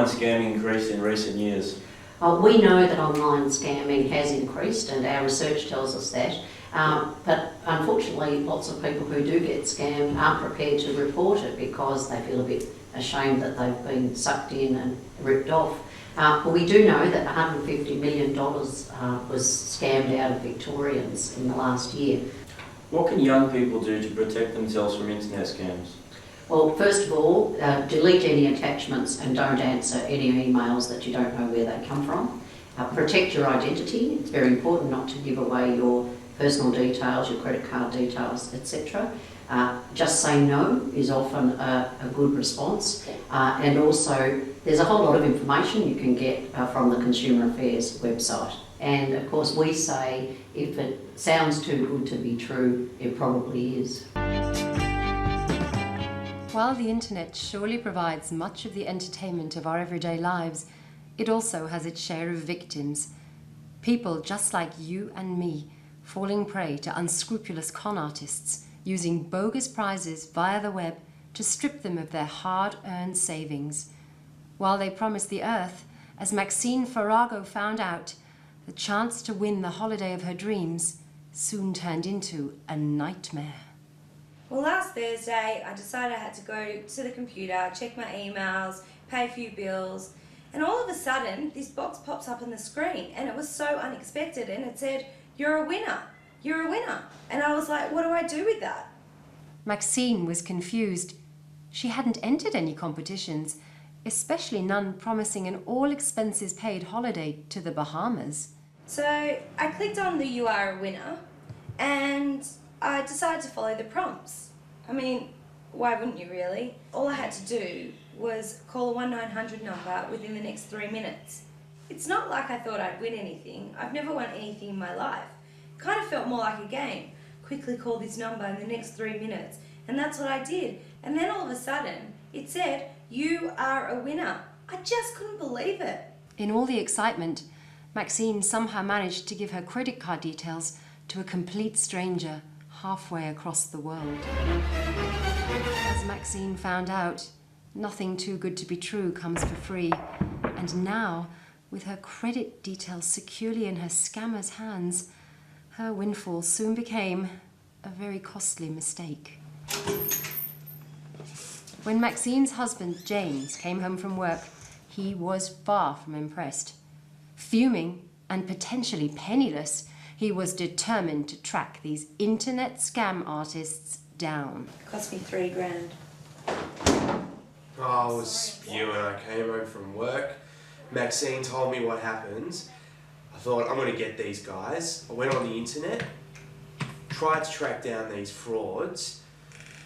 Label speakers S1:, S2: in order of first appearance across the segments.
S1: online scamming increased in recent years?
S2: We know that online scamming has increased, and our research tells us that. But unfortunately, lots of people who do get scammed aren't prepared to report it because they feel a bit ashamed that they've been sucked in and ripped off. But we do know that $150 million was scammed out of Victorians in the last year.
S1: What can young people do to protect themselves from internet scams?
S2: Well, first of all, delete any attachments and don't answer any emails that you don't know where they come from. Protect your identity. It's very important not to give away your personal details, your credit card details, etc. Just say no is often a good response. And also, there's a whole lot of information you can get from the Consumer Affairs website. And of course, we say if it sounds too good to be true, it probably is.
S3: While the internet surely provides much of the entertainment of our everyday lives, it also has its share of victims. People just like you and me, falling prey to unscrupulous con artists, using bogus prizes via the web to strip them of their hard-earned savings. While they promise the earth, as Maxine Farrago found out, the chance to win the holiday of her dreams soon turned into a nightmare.
S4: Well, last Thursday, I decided I had to go to the computer, check my emails, pay a few bills, and all of a sudden, this box pops up on the screen, and it was so unexpected, and it said, "You're a winner, you're a winner." And I was like, what do I do with that?
S3: Maxine was confused. She hadn't entered any competitions, especially none promising an all-expenses-paid holiday to the Bahamas.
S4: So I clicked on the "You are a winner," and I decided to follow the prompts. I mean, why wouldn't you really? All I had to do was call a 1-900 number within the next 3 minutes. It's not like I thought I'd win anything. I've never won anything in my life. Kind of felt more like a game. Quickly call this number in the next 3 minutes. And that's what I did. And then all of a sudden, it said, "You are a winner." I just couldn't believe it.
S3: In all the excitement, Maxine somehow managed to give her credit card details to a complete stranger halfway across the world. As Maxine found out, nothing too good to be true comes for free. And now, with her credit details securely in her scammer's hands, her windfall soon became a very costly mistake. When Maxine's husband, James, came home from work, he was far from impressed. Fuming and potentially penniless, he was determined to track these internet scam artists down.
S4: It cost me $3,000.
S5: Oh, I was spewing. I came home from work. Maxine told me what happens. I thought, I'm going to get these guys. I went on the internet, tried to track down these frauds,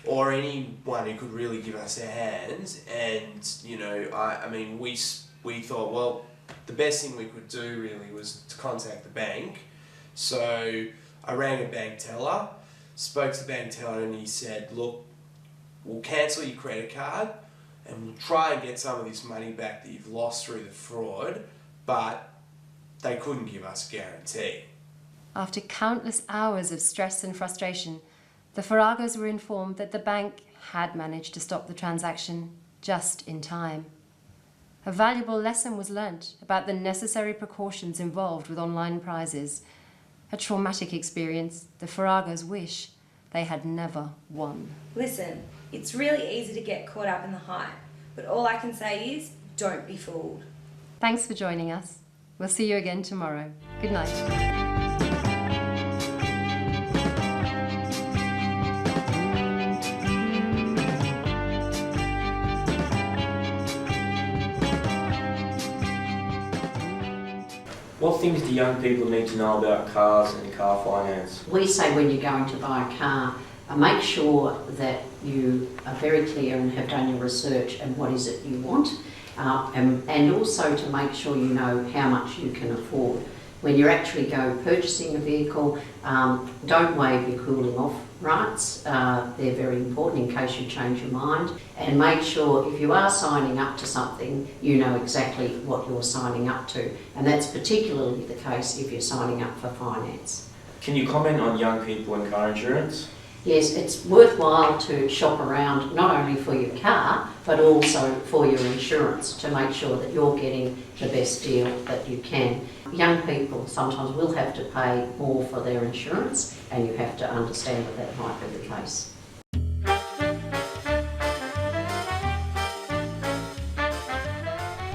S5: or anyone who could really give us their hands. And, you know, I mean, we thought, well, the best thing we could do really was to contact the bank. So I rang a bank teller, spoke to the bank teller, and he said, look, we'll cancel your credit card and we'll try and get some of this money back that you've lost through the fraud, but they couldn't give us a guarantee.
S3: After countless hours of stress and frustration, the Farragos were informed that the bank had managed to stop the transaction just in time. A valuable lesson was learnt about the necessary precautions involved with online prizes. A traumatic experience the Farragos wish they had never won.
S4: Listen, it's really easy to get caught up in the hype, but all I can say is, don't be fooled.
S3: Thanks for joining us. We'll see you again tomorrow. Good night.
S1: What things do young people need to know about cars and car finance?
S2: We say when you're going to buy a car, make sure that you are very clear and have done your research and what is it you want, and also to make sure you know how much you can afford. When you actually go purchasing a vehicle, don't waive your cooling off rights. They're very important in case you change your mind. And make sure if you are signing up to something, you know exactly what you're signing up to. And that's particularly the case if you're signing up for finance.
S1: Can you comment on young people and car insurance?
S2: Yes, it's worthwhile to shop around not only for your car, but also for your insurance to make sure that you're getting the best deal that you can. Young people sometimes will have to pay more for their insurance, and you have to understand that that might be the case.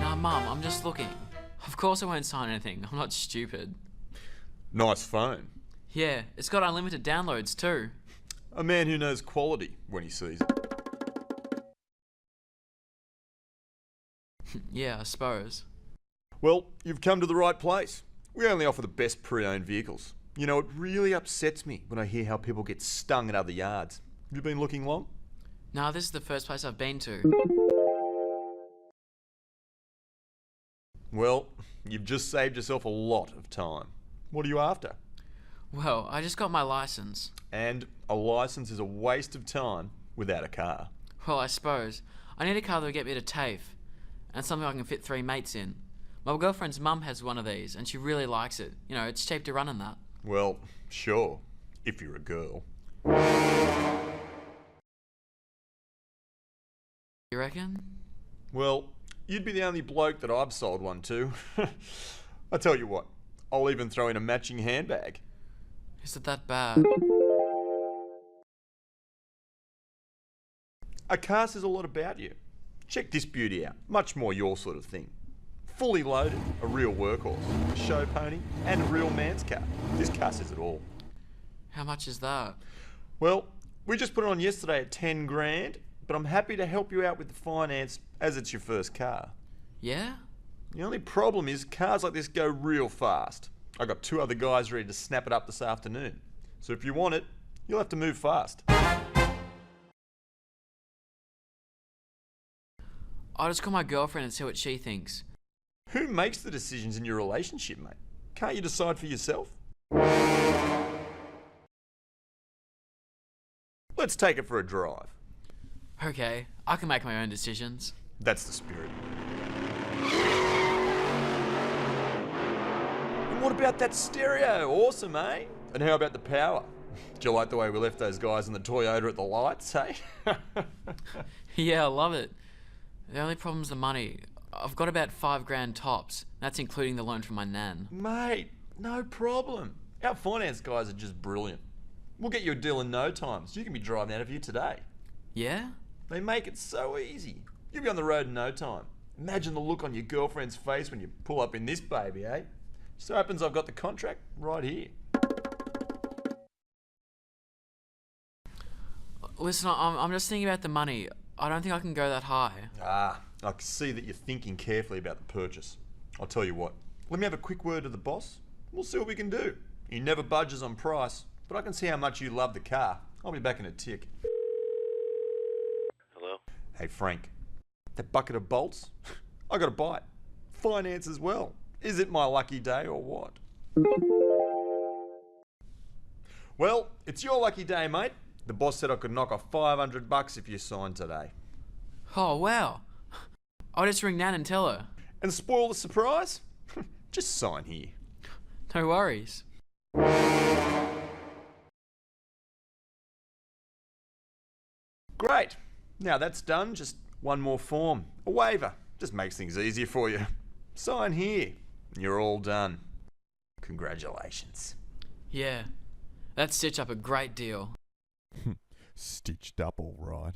S6: Nah, Mum, I'm just looking. Of course I won't sign anything. I'm not stupid.
S7: Nice phone.
S6: Yeah, it's got unlimited downloads too.
S7: A man who knows quality when he sees it.
S6: Yeah, I suppose.
S7: Well, you've come to the right place. We only offer the best pre-owned vehicles. You know, it really upsets me when I hear how people get stung at other yards. Have you been looking long?
S6: Nah, this is the first place I've been to.
S7: Well, you've just saved yourself a lot of time. What are you after?
S6: Well, I just got my license.
S7: And a license is a waste of time without a car.
S6: Well, I suppose. I need a car that will get me to TAFE, and something I can fit 3 mates in. My girlfriend's mum has one of these, and she really likes it. You know, it's cheap to run in that.
S7: Well, sure, if you're a girl.
S6: You reckon?
S7: Well, you'd be the only bloke that I've sold one to. I tell you what, I'll even throw in a matching handbag.
S6: Is it that bad?
S7: A car says a lot about you. Check this beauty out, much more your sort of thing. Fully loaded, a real workhorse, a show pony, and a real man's car. This car says it all.
S6: How much is that?
S7: Well, we just put it on yesterday at 10 grand, but I'm happy to help you out with the finance as it's your first car.
S6: Yeah?
S7: The only problem is cars like this go real fast. I got 2 other guys ready to snap it up this afternoon. So if you want it, you'll have to move fast.
S6: I'll just call my girlfriend and see what she thinks.
S7: Who makes the decisions in your relationship, mate? Can't you decide for yourself? Let's take it for a drive.
S6: Okay, I can make my own decisions.
S7: That's the spirit. And what about that stereo? Awesome, eh? And how about the power? Do you like the way we left those guys in the Toyota at the lights, eh?
S6: Yeah, I love it. The only problem's the money. I've got about 5 grand tops. That's including the loan from my nan.
S7: Mate, no problem. Our finance guys are just brilliant. We'll get you a deal in no time, so you can be driving out of here today.
S6: Yeah?
S7: They make it so easy. You'll be on the road in no time. Imagine the look on your girlfriend's face when you pull up in this baby, eh? So happens I've got the contract right here.
S6: Listen, I'm just thinking about the money. I don't think I can go that high.
S7: I can see that you're thinking carefully about the purchase. I'll tell you what, let me have a quick word to the boss. We'll see what we can do. He never budges on price, but I can see how much you love the car. I'll be back in a tick.
S8: Hello?
S7: Hey Frank, that bucket of bolts, I gotta buy it. Finance as well. Is it my lucky day or what? Well, it's your lucky day, mate. The boss said I could knock off $500 if you signed today.
S6: Oh, wow. I'll just ring Nan and tell her.
S7: And spoil the surprise? Just sign here.
S6: No worries.
S7: Great. Now that's done, just one more form. A waiver. Just makes things easier for you. Sign here. You're all done. Congratulations.
S6: Yeah, that stitched up a great deal.
S9: Stitched up all right.